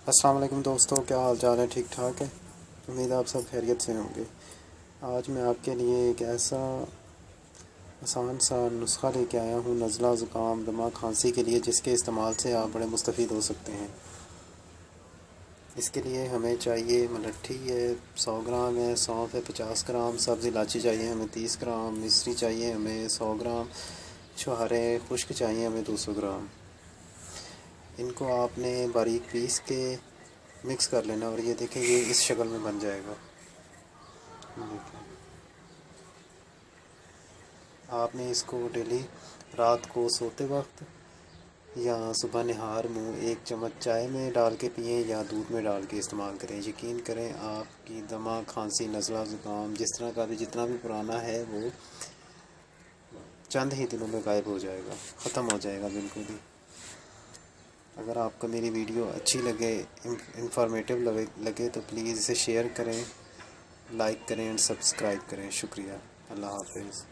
السلام علیکم دوستوں، کیا حال چال ہے؟ ٹھیک ٹھاک ہے؟ امید آپ سب خیریت سے ہوں گے۔ آج میں آپ کے لیے ایک ایسا آسان سا نسخہ لے کے آیا ہوں نزلہ، زکام، دمہ، کھانسی کے لیے، جس کے استعمال سے آپ بڑے مستفید ہو سکتے ہیں۔ اس کے لیے ہمیں چاہیے ملٹھی ہے 100 گرام ہے، سونف ہے 50 گرام، سبز الائچی چاہیے ہمیں 30 گرام، مصری چاہیے ہمیں 100 گرام، چھوہارے خشک چاہیے ہمیں 200 گرام۔ ان کو آپ نے باریک پیس کے مکس کر لینا، اور یہ دیکھیں یہ اس شکل میں بن جائے گا۔ دیکھیں آپ نے اس کو ڈیلی رات کو سوتے وقت یا صبح نہار منہ 1 چمچ چائے میں ڈال کے پئیں یا دودھ میں ڈال کے استعمال کریں۔ یقین کریں آپ کی دمہ، کھانسی، نزلہ، زکام جس طرح کا بھی جتنا بھی پرانا ہے وہ چند ہی دنوں میں غائب ہو جائے گا، ختم ہو جائے گا بالکل ہی۔ اگر آپ کو میری ویڈیو اچھی لگے، انفارمیٹیو لگے تو پلیز اسے شیئر کریں، لائک کریں اور سبسکرائب کریں۔ شکریہ۔ اللہ حافظ۔